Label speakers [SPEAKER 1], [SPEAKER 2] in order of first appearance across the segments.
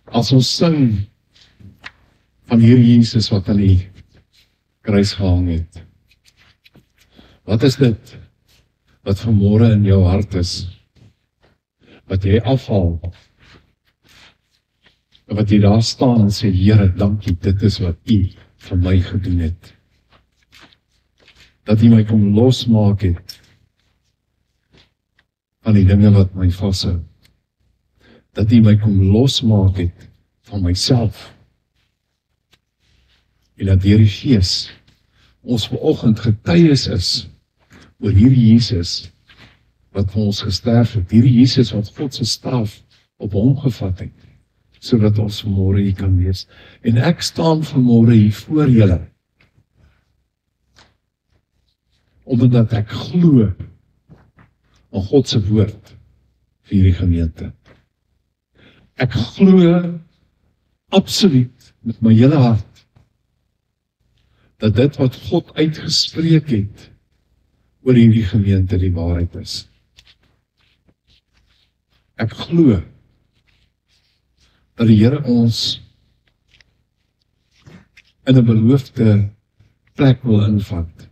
[SPEAKER 1] As ons sing van Here Jesus wat aan die kruis gehang het, wat is dit wat vanmôre in jou hart is, wat jy afhaal, en wat jy daar staan en sê, Here, dankie, dit is wat U vir my gedoen het. Dat U my kom losmaak het van die dinge wat my vashou. Dat U my kom losmaak het van myself. En dat deur die Gees ons vanoggend getuies is oor hierdie Jesus wat vir ons gesterf het, hierdie Jesus wat God se straf op hom gevat het, sodat ons vanmôre hier kan wees. En ek staan vanmôre hier voor julle, omdat ek glo aan God se woord vir hierdie gemeente. Ek glo absoluut met my hele hart dat dit wat God uitgespreek het oor hierdie gemeente die waarheid is. Ek glo dat die Here ons in 'n beloofde plek wil invat,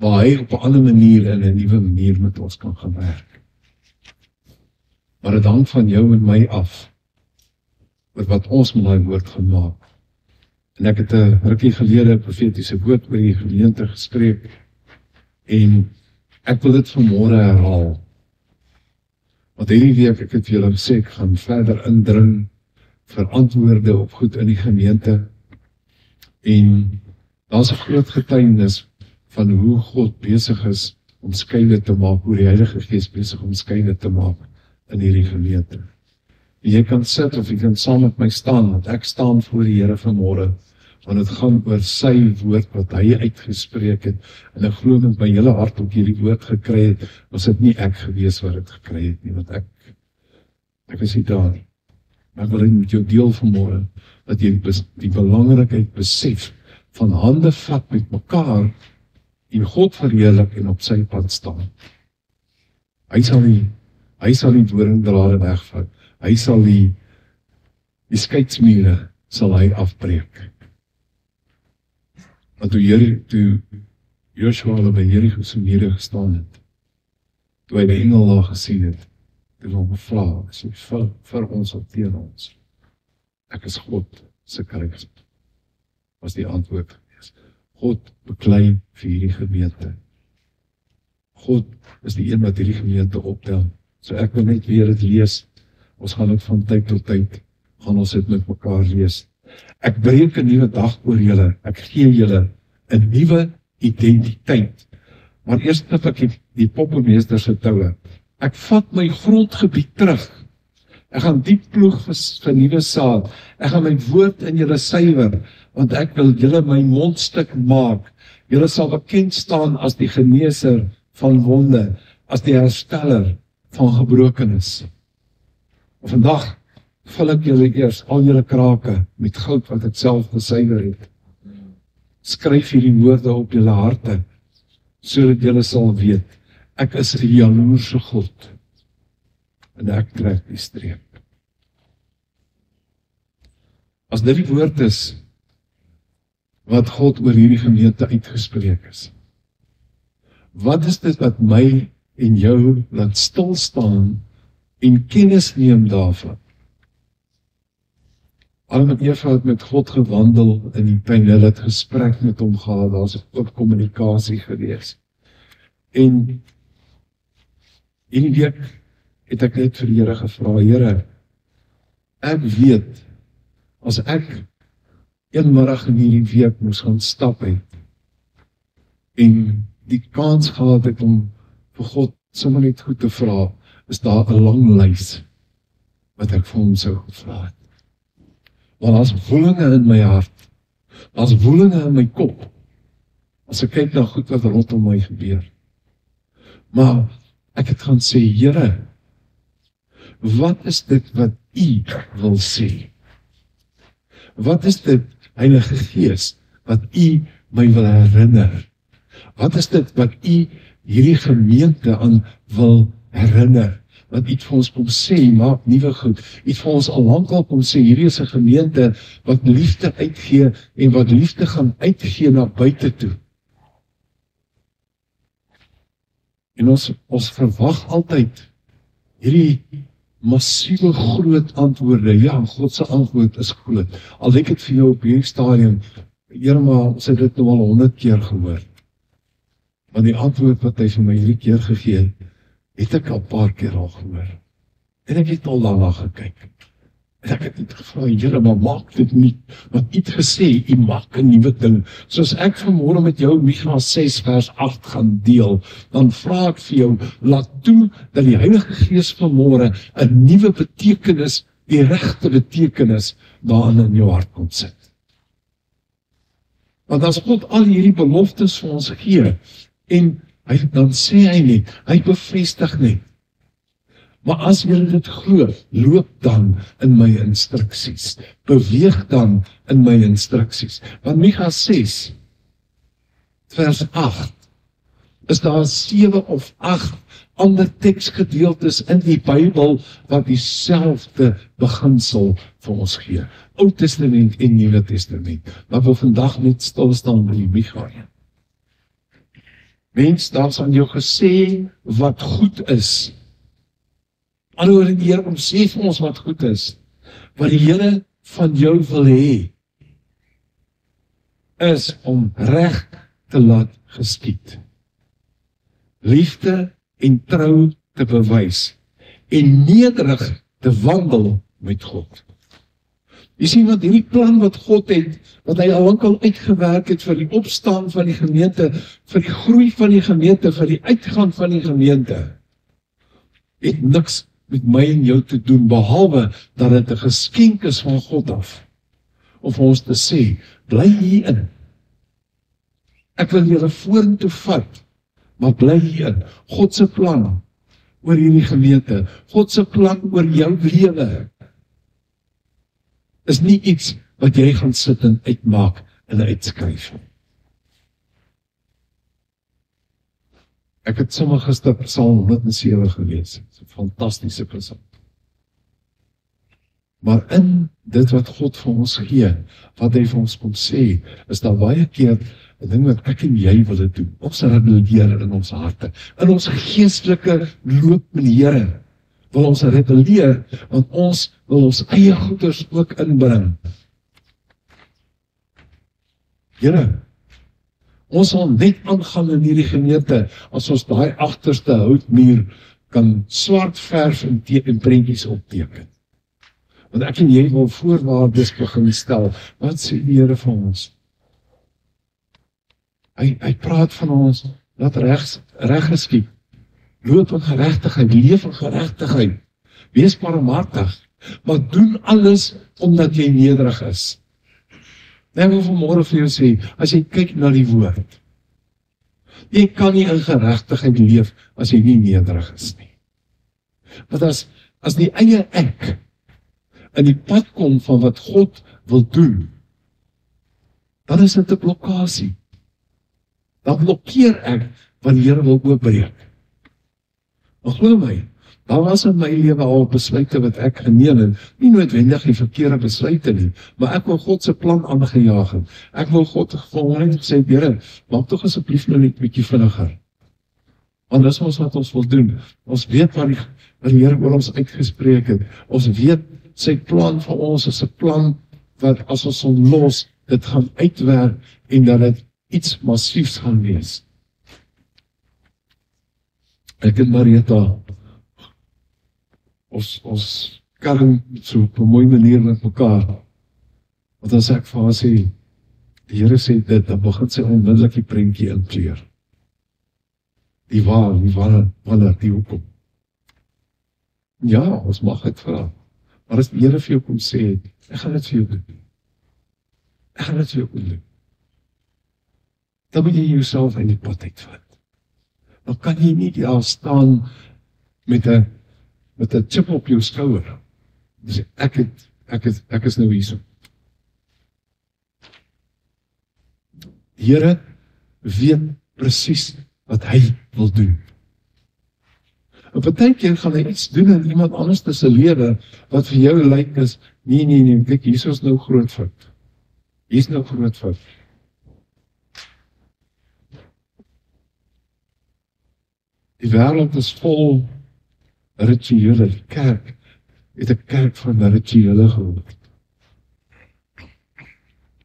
[SPEAKER 1] waar hy op 'n ander manier en 'n nuwe manier met ons kan gaan werk. Maar dit hang van jou en my af, met wat ons met daai woord gaan maak. En ek het 'n rukkie gelede 'n profetiese woord oor die gemeente gespreek, en ek wil dit vanmôre herhaal. Want hierdie week, ek het vir julle gesê, ek gaan verder indring vir antwoorde op goed in die gemeente. En daar's 'n groot getuienis van hoe God besig is om skeide te maak, hoe die Heilige Gees besig om skeide te maak in hierdie gemeente. En jy kan sit of jy kan saam met my staan, want ek staan voor die Here vanmôre, want dit gaan oor sy woord wat hy uitgespreek het, en ek glo met my hele hart ook hierdie woord gekry het, was dit nie ek gewees wat dit gekry het nie, want ek is nie daar nie. Maar ek wil dit met jou deel vanmôre, dat jy die belangrikheid besef van hande vat met mekaar en God verheerlik en op sy pad staan. Hy sal die doringdrade wegvat. Hy sal die skeidsmure sal hy afbreek. Want toe Joshua hulle by Jericho se mure gestaan het, toe hy die engel daar gesien het, toe hom gevra, is hy vir ons of teen ons? Ek is God se kruis, was die antwoord gewees. God beklei vir hierdie gemeente. God is die een wat hierdie gemeente optel. So ek wil net weer dit lees. Ons gaan dit van tyd tot tyd, gaan ons dit met mekaar lees. Ek breek 'n nuwe dag oor julle. Ek gee julle 'n nuwe identiteit. Maar eers dat ek die poppemeester se toue. Ek vat my grondgebied terug. Ek gaan diep ploeg vir nuwe saad. Ek gaan my woord in julle suiwer, want ek wil julle my mondstuk maak. Julle sal bekend staan as die geneeser van wonde, as die hersteller van gebrokenis. En vandag vul ek julle eers al julle krake met goud wat ek self gesuiwer het. Skryf hierdie woorde op julle harte, sodat julle sal weet, ek is die jaloerse God, en ek trek die streep. As dit die woord is, wat God oor hierdie gemeente uitgespreek is, wat is dit wat my en jou laat stilstaan en kennis neem daarvan? Adam en Eva het met God gewandel in die tuin, hulle het gesprek met hom gehad, daar was ook kommunikasie gewees. En hierdie week het ek net vir die Here gevra, Here, ek weet, as ek een middag in hierdie week moes gaan stap het, en die kans gehad het om vir God sommer net goed te vra, is daar 'n lang lys wat ek vir hom sou gevra het. Want daar's woelinge in my hart, daar's woelinge in my kop, as ek kyk na goed wat rondom my gebeur. Maar ek het gaan sê, Here, wat is dit wat U wil sê? Wat is dit, Heilige Gees, wat U my wil herinner? Wat is dit wat U hierdie gemeente aan wil herinner? wat iets vir ons kom sê, maak nuwe goed. Iets vir ons al lankal kom sê, hierdie is 'n gemeente wat liefde uitgee en wat liefde gaan uitgee na buite toe. En ons verwag altyd hierdie massiewe groot antwoorde. Ja, God se antwoord is groot. Al lyk dit vir jou op hierdie stadium, Here, maar ons het dit nou al 100 keer gehoor. Maar die antwoord wat hy vir my hierdie keer gegee het ek al 'n paar keer al gehoor. En ek het al daarna gekyk. En ek het net gevra, Here, maar maak dit nie, want U het gesê, U maak 'n nuwe ding. Soos ek vanmôre met jou Micha 6 vers 8 gaan deel, dan vra ek vir jou, laat toe dat die Heilige Gees vanmôre 'n nuwe betekenis, die regte betekenis daarin in jou hart kom sit. Want as God al hierdie beloftes vir ons gee, en dan sê hy net, hy bevestig net, maar as jy dit glo, loop dan in my instruksies, beweeg dan in my instruksies. Want Micha 6, vers 8, is daar 7 of 8 ander teksgedeeltes in die Bybel wat dieselfde beginsel vir ons gee. Ou Testament en Nuwe Testament. Maar wil vandag net stil staan by die Micha. Mens, daar is aan jou gesê wat goed is. Anderwoorde, die Here kom sê vir ons wat goed is. Wat die Here van jou wil hê, is om reg te laat geskied. Liefde en trou te bewys en nederig te wandel met God. Jy sien wat hierdie plan wat God het, wat hy al lankal uitgewerk het vir die opstaan van die gemeente, vir die groei van die gemeente, vir die uitgaan van die gemeente, het niks met my en jou te doen, behalwe dat dit 'n geskenk is van God af, om vir ons te sê, bly hierin. Ek wil julle vorentoe vat, maar bly hierin. God se plan oor hierdie gemeente, God se plan oor jou lewe, is nie iets wat jy gaan sit en uitmaak en uitskryf. Ek het sommer gister Psalm 107 gelees. Dit is 'n fantastiese psalm. Maar in dit wat God vir ons gee, wat hy vir ons kom sê, is daar baie keer 'n ding wat ek en jy wil doen. Ons rebelleer in ons harte. In ons geestelike loop met die Here wil ons rebelleer, want ons wil ons eie goeders ook inbring. Here, ons sal net aangaan in hierdie gemeente as ons daai agterste houtmuur kan swart verf en prentjies opteken. Want ek en jy wil voorwaardes begin stel. Wat sê die Here vir ons? Hy praat van ons, dat reg geskied, loop in geregtigheid, leef in geregtigheid, wees barmhartig, maar doen alles omdat jy nederig is. Ek wil vanmôre vir jou sê, as jy kyk na die woord, jy kan nie in geregtigheid leef as jy nie nederig is nie. Want as die eie ek in die pad kom van wat God wil doen, dan is dit 'n blokkasie. Dan blokkeer ek wat die Here wil oopbreek. Maar glo my, daar was in my lewe al besluite wat ek geneem het, nie noodwendig die verkeerde besluite nie, maar ek wil God se plan aangejaag het. Ek wil God net gesê, Here, maak tog asseblief nou net 'n bietjie vinniger. Want dis wat ons wil doen. Ons weet wat die Here oor ons uitgespreek het. Ons weet sy plan vir ons is 'n plan wat as ons hom los, dit gaan uitwerk en dat dit iets massiefs gaan wees. Ek en Marieta, ons karring so op 'n mooi manier met mekaar. Want as ek vir haar sê, die Here sê dit, dan begin sy onmiddellik die prentjie inkleur. Die waar, die hoekom. Ja, ons mag dit vra. Maar as die Here vir jou kom sê, ek gaan dit vir jou doen. Ek gaan dit vir jou doen. Dan moet jy jouself in die pad uitvat. Dan kan jy nie daar staan met 'n chip op jou skouer. Dus ek is nou hierso. Die Here weet presies wat hy wil doen. En partykeer gaan hy iets doen in iemand anders se lewe, wat vir jou lyk is, nee, kyk, hier is nou groot fout. Hier is nou groot fout. Die wêreld is vol rituele. Die kerk het 'n kerk van rituele geword.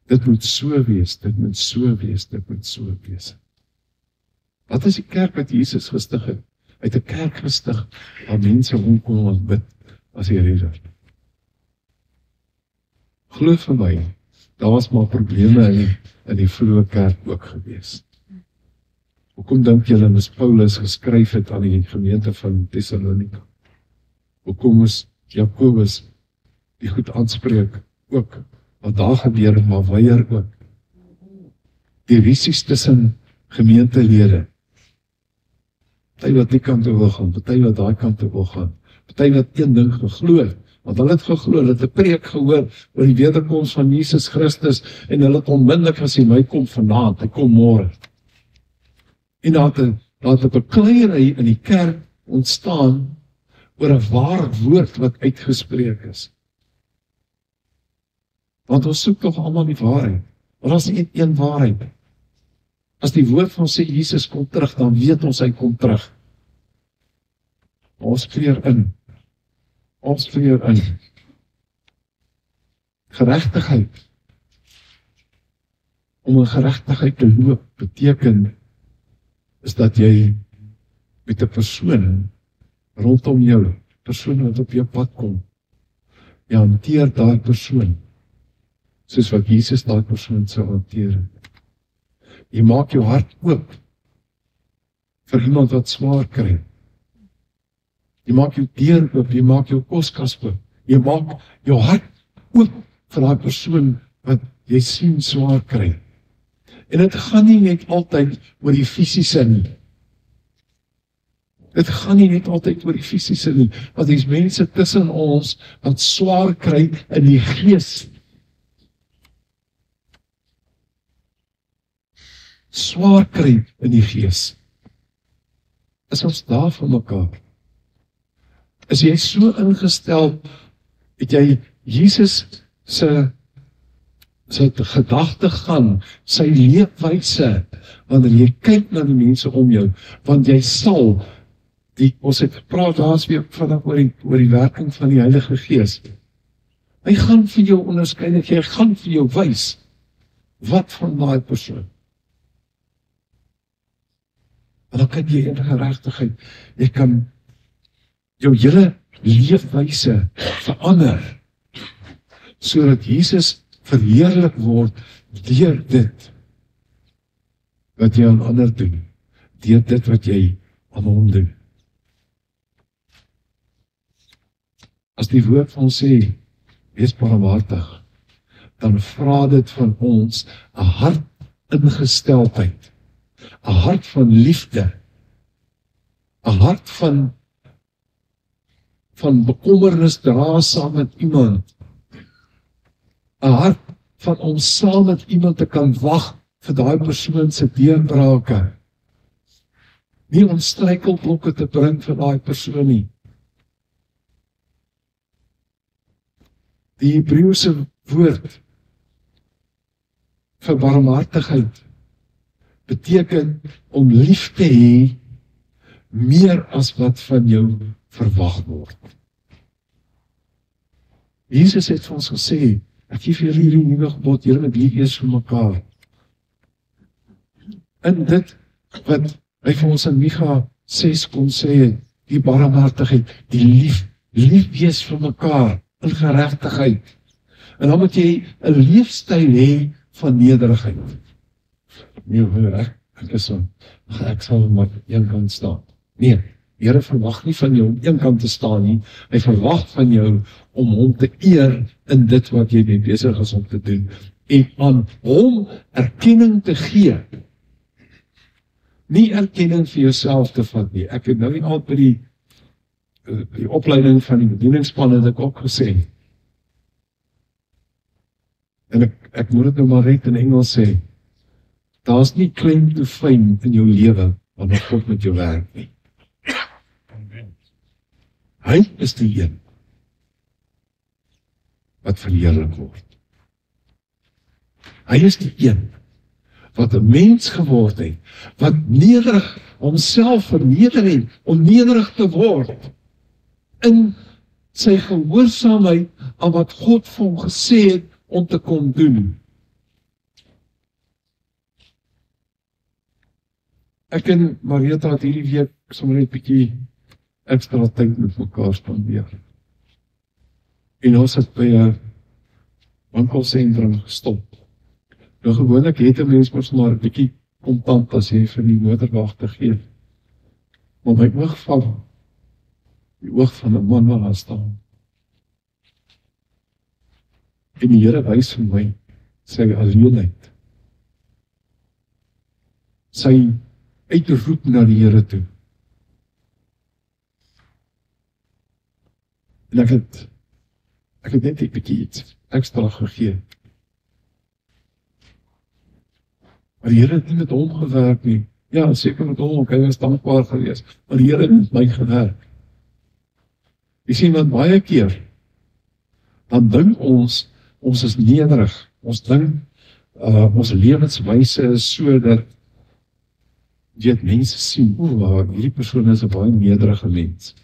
[SPEAKER 1] Dit moet so wees, dit moet so wees, dit moet so wees. Wat is die kerk wat Jesus gestig het? Hy het 'n kerk gestig waar mense omkom en bid as die redder. Glo vir my, daar was maar probleme in die vroeë kerk ook gewees. Hoekom dink julle moes Paulus geskryf het aan die gemeente van Thessalonika? Hoekom moes Jakobus die goed aanspreek ook, wat daar gebeur het, maar weier ook? Die rusies tussen gemeentelede, party wat die kant toe wil gaan, party wat daai kant toe wil gaan, party wat een ding geglo het, want hulle het geglo, hulle het 'n preek gehoor oor die wederkoms van Jesus Christus, en hulle het onmiddellik gesê, hy kom vanaand, hy kom môre. En daar het 'n bekleierery in die kerk ontstaan oor 'n waar woord wat uitgespreek is. Want ons soek tog almal die waarheid. Maar daar is nie een waarheid. As die woord van sê Jesus kom terug, dan weet ons hy kom terug. Ons vleer in. Ons vleer in. Geregtigheid. Om in geregtigheid te loop beteken is dat jy met 'n persoon rondom jou, persoon wat op jou pad kom, jy hanteer daai persoon soos wat Jesus daai persoon sou hanteer. Jy maak jou hart oop vir iemand wat swaar kry. Jy maak jou deur oop, jy maak jou koskas oop. Jy maak jou hart oop vir daai persoon wat jy sien swaar kry. En dit gaan nie net altyd oor die fisiese nie. Dit gaan nie net altyd oor die fisiese nie, want daar is mense tussen ons wat swaar kry in die gees. Swaar kry in die gees. Is ons daar vir mekaar? Is jy so ingestel, het jy Jesus se gedagte gaan, sy leefwyse, wanneer jy kyk na die mense om jou, want jy sal, ons het gepraat laas week vandag oor die werking van die Heilige Gees. Hy gaan vir jou onderskeidelik, hy gaan vir jou wys, wat van daai persoon. En dan kan jy in geregtigheid, jy kan jou hele leefwyse verander, sodat Jesus verheerlik word deur dit wat jy aan ander doen, deur dit wat jy aan hom doen. As die woord van ons sê, wees barmhartig, dan vra dit van ons 'n hart ingesteldheid, 'n hart van liefde, 'n hart van bekommernis dra saam met iemand, 'n hart van om saam met iemand te kan wag vir daai persoon se deurbrake, nie om struikelblokke te bring vir daai persoon nie. Die Hebreëse woord vir barmhartigheid beteken om lief te hê meer as wat van jou verwag word. Jesus het vir ons gesê, ek gee vir julle hierdie nuwe gebod, julle moet lief wees vir mekaar. In dit wat hy vir ons in Micha 6 kon sê, die barmhartigheid, die lief wees vir mekaar, in geregtigheid. En dan moet jy 'n leefstyl hê van nederigheid. Nee, ek sal maar een kant staan. Nee, die Here verwag nie van jou om een kant te staan nie. Hy verwag van jou om hom te eer in dit wat jy mee besig is om te doen. En aan hom erkenning te gee. Nie erkenning vir jouself te vat nie. Ek het nou nie al by die opleiding van die bedieningsspan het ek ook gesê. En ek moet dit nou maar net in Engels sê. Daar's nie claim to fame in jou lewe wanneer God met jou werk nie. Hy is die een wat verheerlik word. Hy is die een wat 'n mens geword het, wat nederig homself verneder het, om nederig te word, in sy gehoorsaamheid aan wat God vir hom gesê het om te kon doen. Ek en Marieta het hierdie week sommer net 'n bietjie ekstra tyd met mekaar spandeer. En ons het by 'n winkelsentrum gestop. Nou gewoonlik het 'n mens mos maar 'n bietjie kontant as jy vir die motorwag te gee. Maar my oog val die oog van 'n man wat daar staan. En die Here wys vir my sy alleenheid. Sy uitroep na die Here toe. En ek het net 'n bietjie iets ekstra gegee. Maar die Here het nie met hom gewerk nie. Ja, seker met hom, hy was dankbaar geweest. Maar die Here het met my gewerk. Jy sien, want baie keer, dan dink ons is nederig. Ons dink, ons lewenswyse is so dat, weet, mense sien, hierdie persoon is 'n baie nederige mens.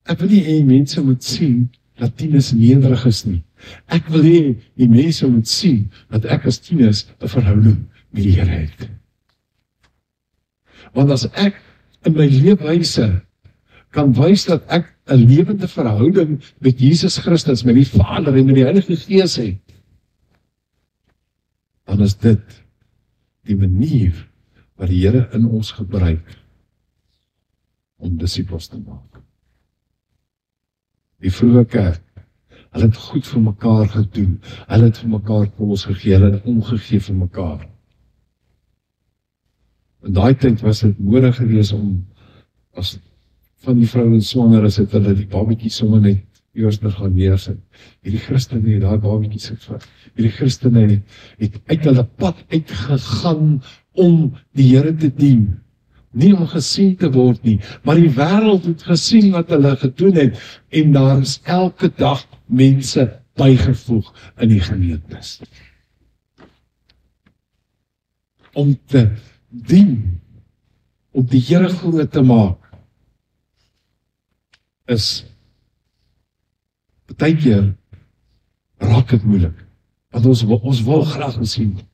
[SPEAKER 1] Ek wil nie hê mense moet sien dat Tinus nederig is nie. Ek wil hê die mense moet sien dat ek as Tinus 'n verhouding met die Here het. Want as ek in my leefwyse kan wys dat ek 'n lewende verhouding met Jesus Christus, met die Vader en met die Heilige Gees het, dan is dit die manier wat die Here in ons gebruik om disippels te maak. Die vroeë kerk, hulle het goed vir mekaar gedoen, hulle het vir mekaar kos gegee, hulle het omgegee vir mekaar. In daai tyd was dit nodig geweest om, as van die vrouens swanger is, het hulle die babatjie sommer net eers gaan neersit. Hierdie Christene het daai babatjie sit vir. Hierdie Christene het uit hulle pad uitgegaan om die Here te dien. Nie om gesien te word nie, maar die wêreld het gesien wat hulle gedoen het, en daar is elke dag mense bygevoeg in die gemeentes. Om te dien, om die Here groot te maak, is baie keer raak dit moeilik, want ons wil graag gesien word.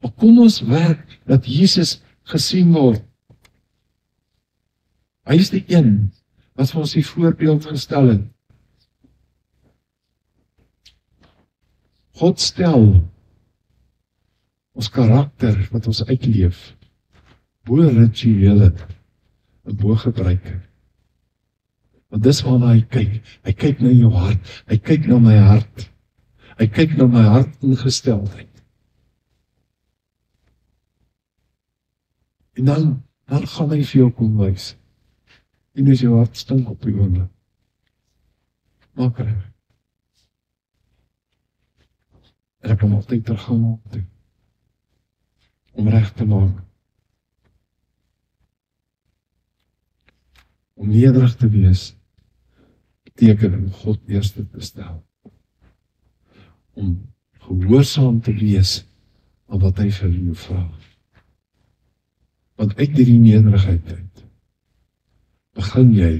[SPEAKER 1] Maar kom ons werk dat Jesus gesien word. Hy is die een wat vir ons die voorbeeld gestel het. God stel ons karakter wat ons uitleef bo rituele en bo gebruike. Want dis waarna hy kyk. Hy kyk na jou hart. Hy kyk na my hart. Hy kyk na my hartingesteldheid. En dan gaan hy vir jou kom wys. En as jou hart stink op die oomblik, maak reg. En ek kom altyd teruggaan toe, om reg te maak. Om nederig te wees, beteken om God eerste te stel. Om gehoorsaam te wees aan wat hy vir jou vra. Want uit die nederigheid uit, begin jy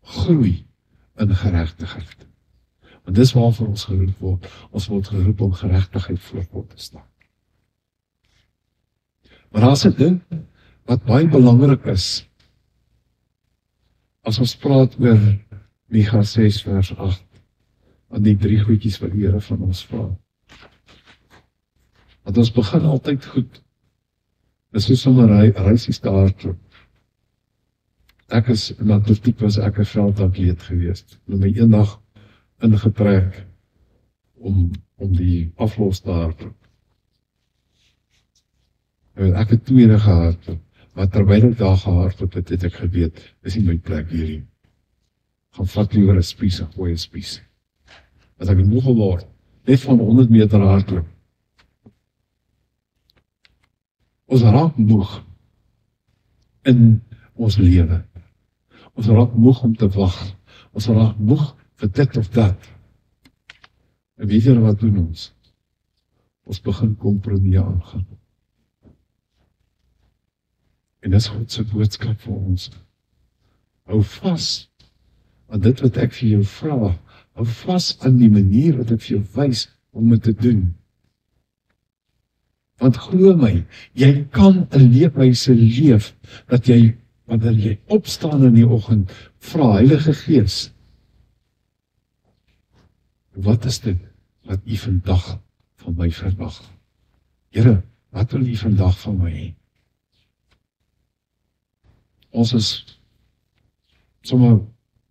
[SPEAKER 1] groei in geregtigheid. Want dis waarvoor ons geroep word. Ons word geroep om geregtigheid voor God te staan. Maar daar is 'n ding wat baie belangrik is, as ons praat oor Micha 6 vers 8, aan die 3 goedjies wat die Here van ons vra. Want ons begin altyd goed. Dis soos om 'n reisies te hardloop. Ek is, in atletiek was ek 'n veldatleet geweest. En my eendag ingetrek om die aflos te hardloop. Ek het tweede gehardloop, maar terwyl ek daar gehardloop het ek geweet, is nie my plek hierin. Gaan vat liewer 'n spies, 'n goeie spies. As ek moeg word, net van 100 meter hardloop. Ons raak moeg in ons lewe. Ons raak moeg om te wag. Ons raak moeg vir dit of dat. En weet julle wat doen ons? Ons begin kompromie aangaan. En dis God se boodskap vir ons. Hou vas aan dit wat ek vir jou vra. Hou vas aan die manier wat ek vir jou wys om dit te doen. Want glo my, jy kan 'n leefwyse leef, dat jy, wanneer jy opstaan in die oggend, vra Heilige Gees, wat is dit wat U vandag van my verwag? Here, wat wil U vandag van my hê? Ons is sommer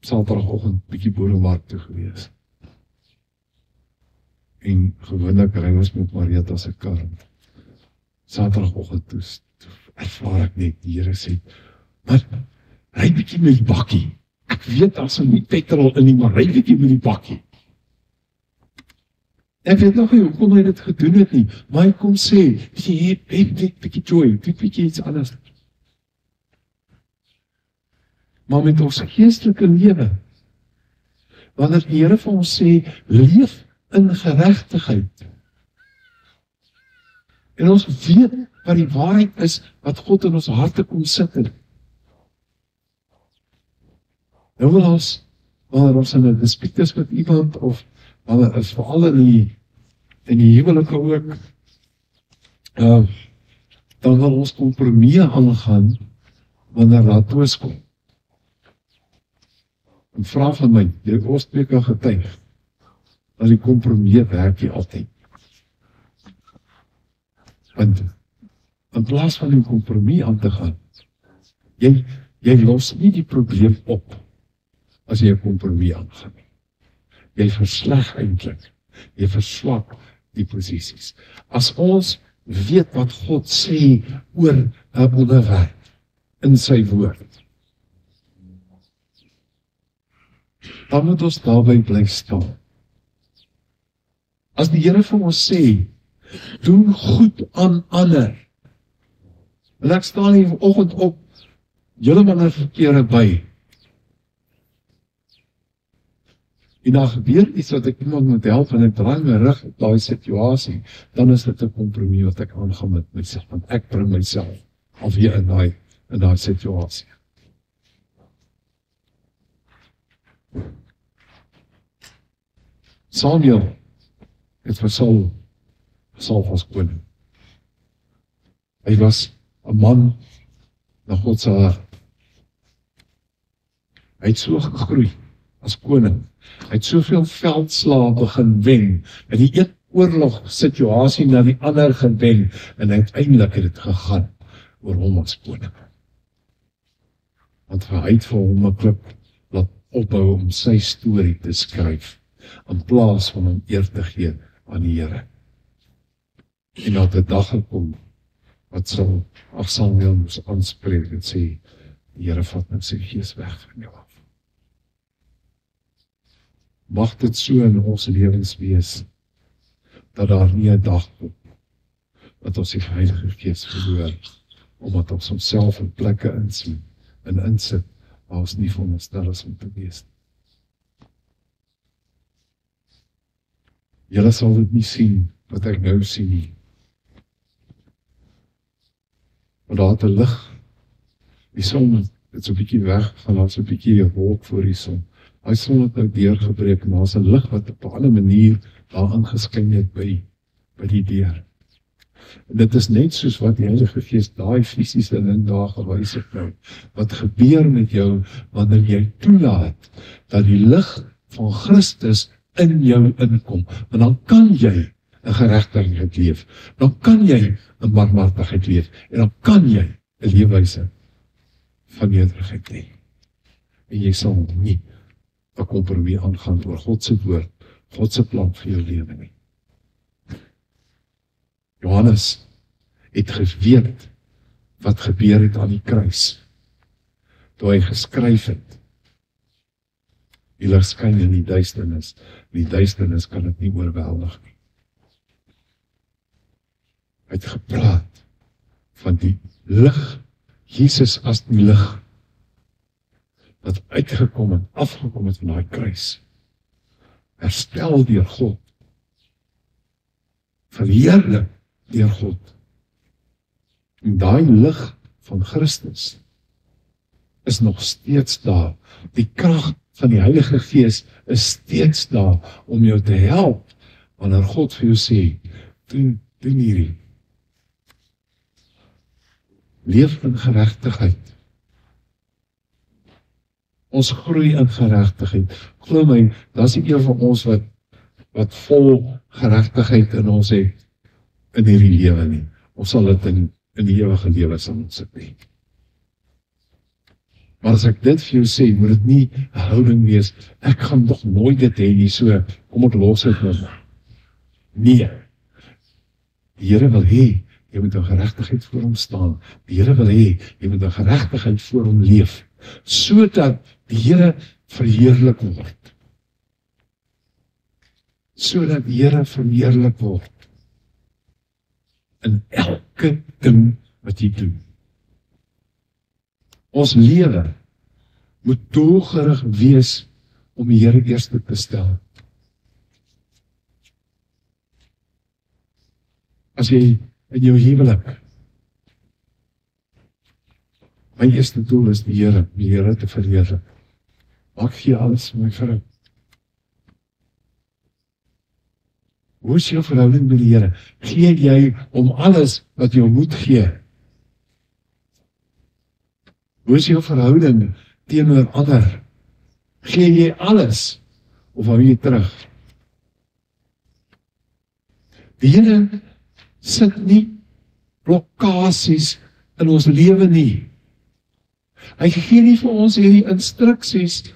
[SPEAKER 1] Saterdagoggend bietjie boeremark toe gewees. En gewoonlik ry ons met Marieta se kar. Saterdagoggend toe ervaar ek net, die Here sê, maar ry bietjie met die bakkie. Ek weet as nie petrol in nie, maar ry bietjie met die bakkie. Ek weet nog nie hoe kon hy dit gedoen het nie, maar hy kom sê, jy het bietjie joy, bietjie iets anders. Maar met ons geestelike lewe, wanneer die Here vir ons sê, leef in geregtigheid. En ons weet wat die waarheid is, wat God in ons harte kom sit het. Nou wil ons, wanneer ons in 'n dispuut is met iemand, of wanneer is veral in die huwelike ook, dan wil ons kompromie aangaan, wanneer daar twis kom. En vra van my, jy ons twee kan getuig, dat die kompromie werk nie altyd. Want in plaas van die kompromie aan te gaan, jy los nie die probleem op, as jy 'n kompromie aangaan. Jy versleg eintlik, jy verswak die posisies. As ons weet wat God sê oor 'n onderwerp in sy woord, dan moet ons daarby bly staan. As die Here vir ons sê, doen goed aan ander, en ek staan hier vanoggend op, julle man in verkeerde by, en daar gebeur iets wat ek iemand moet help, en ek draai my rug op daai situasie, dan is dit 'n kompromie wat ek aangaan met myself, want ek bring myself alweer in daai situasie. Samuel het vir Saul as koning. Hy was 'n man na God se hart. Hy het so gegroei as koning. Hy het soveel veldslae begin wen, en die een oorlog situasie na die ander gewen, en uiteindelik het dit gegaan oor hom as koning. Want hy het vir hom 'n klip laat opbou om sy storie te skryf, in plaas van hom eer te gee aan die Here. En dat 'n dag gekom, wat Samuel moes aanspreek en sê, die Here vat nou sy gees weg van jou af. Mag dit so in ons lewens wees, dat daar nie 'n dag kom, dat ons die Heilige Gees verloor, omdat ons onsself in plekke insit, waar ons nie veronderstel is om te wees. Julle sal dit nie sien, wat ek nou sien nie. Want daar het 'n lig, die son het so 'n bietjie weg, en daar so 'n bietjie 'n wolk voor die son. Hy son het nou deurgebreek, en daar is 'n lig wat op 'n ander manier daar aangeskyn het by die deur. En dit is net soos wat die Heilige Gees daai fisiese ding daar gewys het nou, wat gebeur met jou, wanneer jy toelaat, dat die lig van Christus in jou inkom, en dan kan jy 'n geregtigheid leef, dan kan jy 'n barmhartigheid leef, en dan kan jy 'n leefwyse van nederigheid hê. En jy sal nie 'n kompromie aangaan oor God se woord, God se plan vir jou lewe nie. Johannes het geweet wat gebeur het aan die kruis, toe hy geskryf het, die lig skyn in die duisternis kan dit nie oorweldig nie. Hy het gepraat van die lig, Jesus as die lig wat uitgekom het, afgekom het van daai kruis. Herstel deur God. Verheerlik deur God. En daai lig van Christus is nog steeds daar. Die krag van die Heilige Gees is steeds daar om jou te help wanneer God vir jou sê, doen hierdie. Leef in geregtigheid. Ons groei in geregtigheid. Glo my, daar's nie een van ons wat vol geregtigheid in ons het in hierdie lewe nie. Ons sal dit in die ewige lewe sal ons dit nie. Maar as ek dit vir jou sê, moet dit nie 'n houding wees, ek gaan nog nooit dit hê nie, so kom ek los dit nou. Nee. Die Here wil hê jy moet in geregtigheid voor hom staan. Die Here wil hê jy moet in geregtigheid voor hom leef, sodat die Here verheerlik word. Sodat die Here verheerlik word in elke ding wat jy doen. Ons lewe moet doelgerig wees om die Here eerste te stel. As jy in jou huwelik, my eerste doel is die Here te verheerlik. Maak gee alles vir my vrou. Hoe is jou verhouding met die Here? Gee jy om alles wat jy moet gee? Hoe is jou verhouding teenoor ander? Gee jy alles of hou jy terug? Die Here sit nie blokkasies in ons lewe nie. Hy gee nie vir ons hierdie instruksies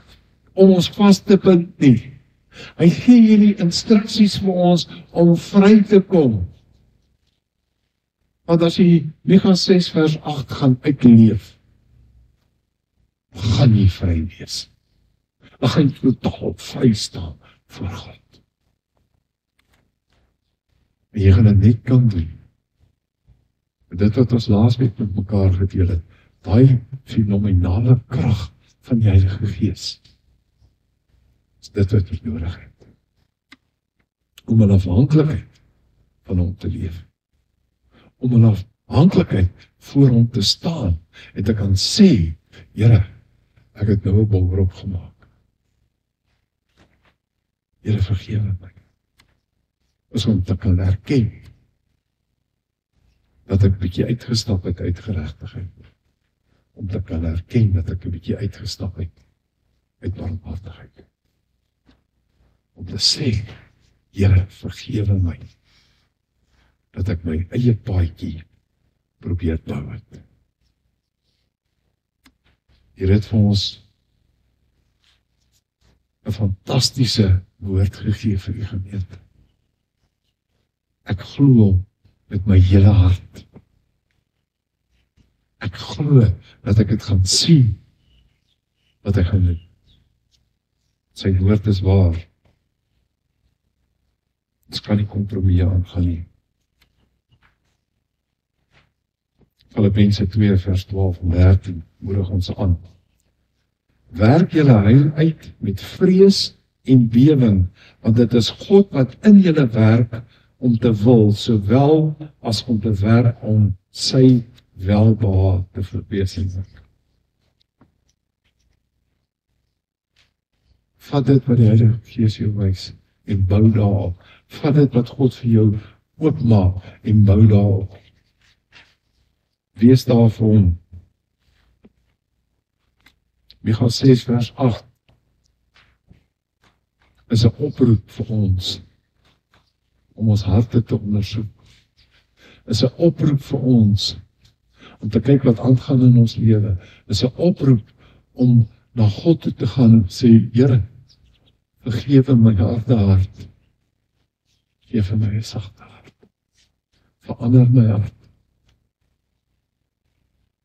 [SPEAKER 1] om ons vas te bind nie. Hy gee hierdie instruksies vir ons om vry te kom. Want as jy Micha 6 vers 8 gaan uitleef, gaan jy vry wees. Dan gaan jy totaal vry staan voor God. En jy gaan dit net kan doen. En dit wat ons laasweek met mekaar gedeel het, daai fenomenale krag van die Heilige Gees, is dit wat jy nodig het. Om 'n afhanklikheid van hom te leef. Om 'n afhanklikheid voor hom te staan en te kan sê, Here, ek het nou 'n beroep gemaak. Here, vergewe my. Is om te kan erken dat ek 'n bietjie uitgestap het uit geregtigheid. Om te kan erken dat ek 'n bietjie uitgestap het uit barmhartigheid. Om te sê, Here, vergewe my dat ek my eie paadjie probeer bou het. Here het vir ons 'n fantastiese woord gegee vir die gemeente. Ek glo met my hele hart. Ek glo dat ek dit gaan sien wat hy gaan doen. Sy woord is waar. Ons kan nie kompromieë aangaan nie. Filippense 2 vers 12 en 13 moedig ons aan. Werk julle heil uit met vrees en bewering, want dit is God wat in julle werk om te wil, sowel as om te werk om sy welbehae te verwesenlik. Vat dit wat die Heilige Gees jou wys en bou daarop. Vat dit wat God vir jou oopmaak en bou daarop. Wees daar vir hom. Micha 6 vers 8 is 'n oproep vir ons om ons harte te ondersoek. Is 'n oproep vir ons om te kyk wat aangaan in ons lewe. Is 'n oproep om na God toe te gaan en sê, Here, vergewe my harde hart. Geef vir my 'n sagte hart. Verander my hart.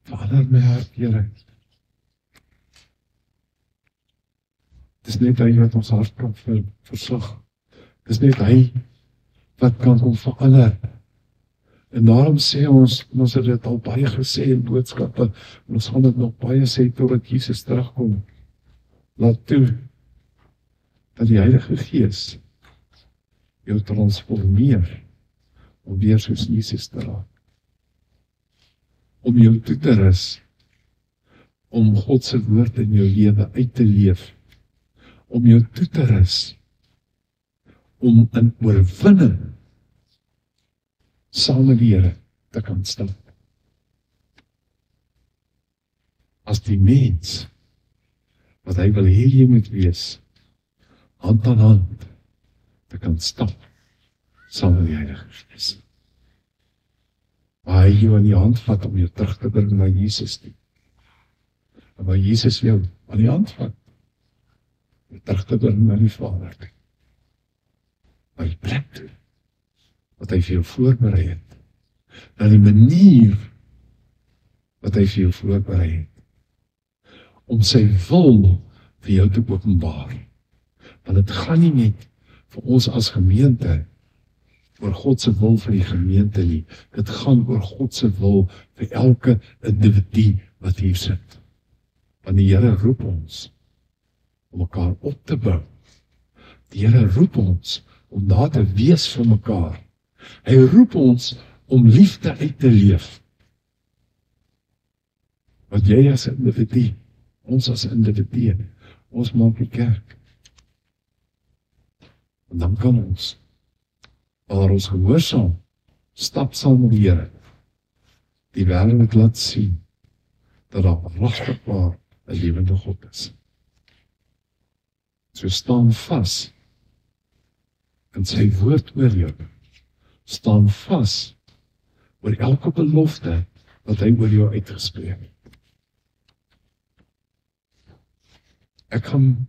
[SPEAKER 1] Verander my hart, Here. Dis net hy wat ons hart kan versorg. Dis net hy wat kan kom verander. En daarom sê ons het dit al baie gesê in boodskappe, en ons gaan dit nog baie sê totdat Jesus terugkom. Laat toe dat die Heilige Gees jou transformeer om weer soos Jesus te raak. Om jou toe te rus, om God se woord in jou lewe uit te leef, om jou toe te rus, om in oorwinning saam met die Here te kan stap. As die mens wat hy wil hê jy moet wees, hand aan hand te kan stap saam met die Heilige Gees. Waar hy jou aan die hand vat om jou terug te bring na Jesus toe. En waar Jesus jou aan die hand vat om terug te bring na die Vader toe. Na die plek toe wat hy vir jou voorberei het. Na die manier wat hy vir jou voorberei het. Om sy wil vir jou te openbaar. Want dit gaan nie net vir ons as gemeente oor God se wil vir die gemeente nie. Dit gaan oor God se wil vir elke individu wat hier sit. Want die Here roep ons om mekaar op te bou. Die Here roep ons om daar te wees vir mekaar. Hy roep ons om liefde uit te leef. Wat jy as individu, ons as individu, ons maak die kerk. En dan kan ons, waar ons gehoorsaam, stap saam met die Here, die wêreld laat sien, dat daar regtig waar 'n lewende God is. So staan vas in sy woord oor jou. Staan vas oor elke belofte wat hy oor jou uitgespreek het. Ek gaan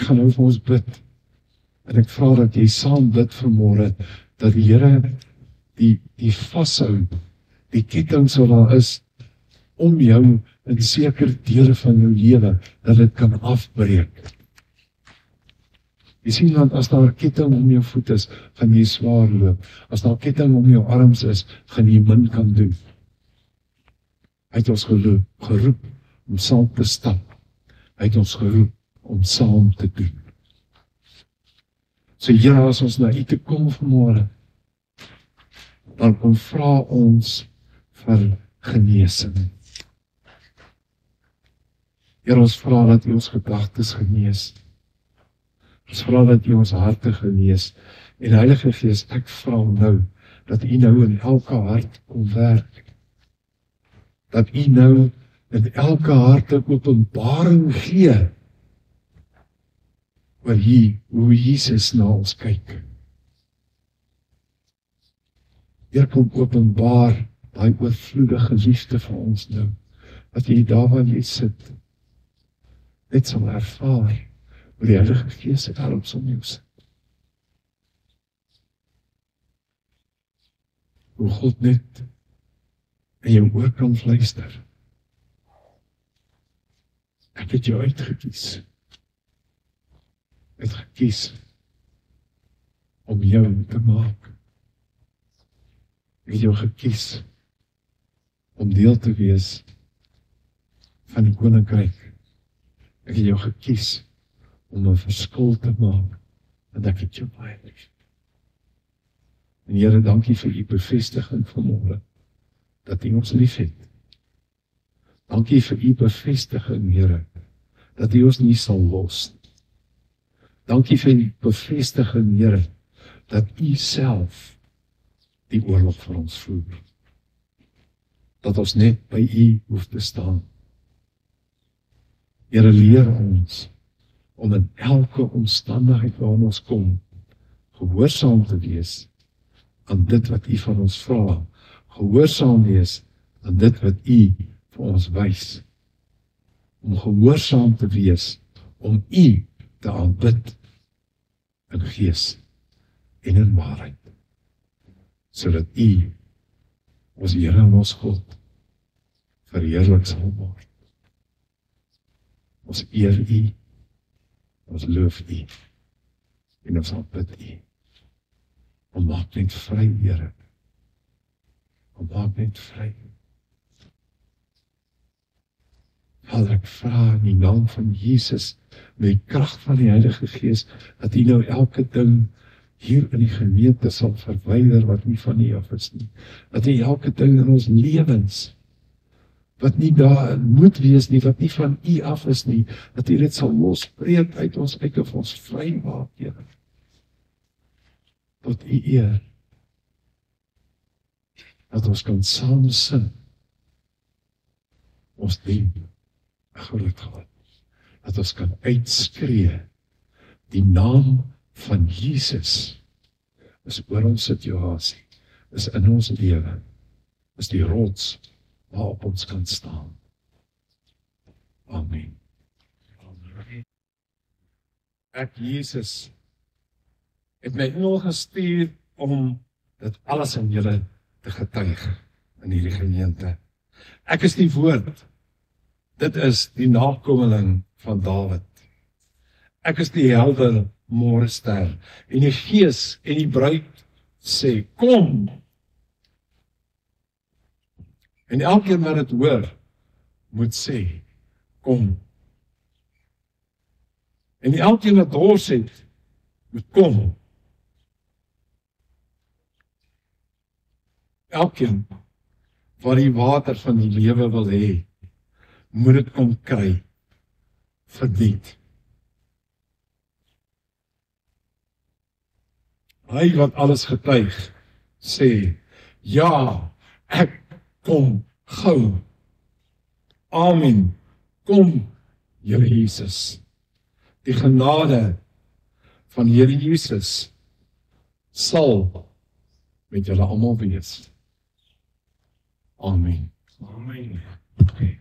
[SPEAKER 1] nou vir ons bid. En ek vra dat jy saam bid vanmôre, dat die Here die vashou, die ketting wat daar is, om jou in sekere dele van jou lewe, dat dit kan afbreek. Jy sien, want as daar 'n ketting om jou voet is, gaan jy swaar loop. As daar 'n ketting om jou arms is, gaan jy min kan doen. Hy het ons geroep om saam te stap. Hy het ons geroep om saam te doen. So Here, as ons na U toe kom vanmôre, dan kom vra ons vir genesing. Here, ons vra dat U ons gedagtes genees. Ons vra dat U ons harte genees. En Heilige Gees, ek vra nou, dat U nou in elke hart kom werk. Dat U nou in elke hart 'n openbaring gee, oor hoe Jesus na ons kyk. Here, kom openbaar daai oorvloedige liefde vir ons nou, wat jy daar waar jy sit, net sal ervaar, hoe die Heilige Gees se arms om jou sit. Hoe God net in jou oor kan fluister. Ek het jou uitgekies. Het gekies om jou te maak. Ek het jou gekies om deel te wees van die koninkryk. Ek het jou gekies om 'n verskil te maak, en ek het jou baie lief. En Here, dankie vir U bevestiging vanmôre, dat U ons lief het. Dankie vir U bevestiging, Here, dat U ons nie sal los. Dankie vir die bevestiging, Here, dat U self die oorlog vir ons voer. Dat ons net by U hoef te staan. Here, leer ons om in elke omstandigheid waarin ons kom, gehoorsaam te wees aan dit wat U van ons vra. Gehoorsaam wees aan dit wat U vir ons wys. Om gehoorsaam te wees, om U te aanbid in gees en in waarheid, sodat U, ons Here en ons God, verheerlik sal word. Ons eer U, ons loof U, en ons aanbid U. Ons maak net vry, Here. Ons maak net vry. Vader, ek vra in die naam van Jesus, met die krag van die Heilige Gees, dat U nou elke ding hier in die gemeente sal verwyder wat nie van U af is nie. Dat U elke ding in ons lewens, wat nie daar moet wees nie, wat nie van U af is nie, dat U dit sal losbreek uit ons uit of ons vry maak, Here. Tot U eer. Dat ons kan saam sing. Ons dien groot God. Dat ons kan uitskree die naam van Jesus is oor ons situasie, is in ons lewe, is die rots waarop ons kan staan. Amen. Ek, Jesus, het my engel gestuur om dit alles in julle te getuig in hierdie gemeente. Ek is die woord. Dit is die nakomeling van Dawid. Ek is die helder môrester. En die Gees en die bruid sê, kom. En elkeen wat dit hoor, moet sê, kom. En elkeen wat dors het, moet kom. Elkeen wat die water van die lewe wil hê, moet dit kom kry, verdiend. Hy wat alles getuig, sê, ja, ek kom gou. Amen. Kom, Here Jesus. Die genade van Here Jesus sal met julle almal wees. Amen. Amen. Okay.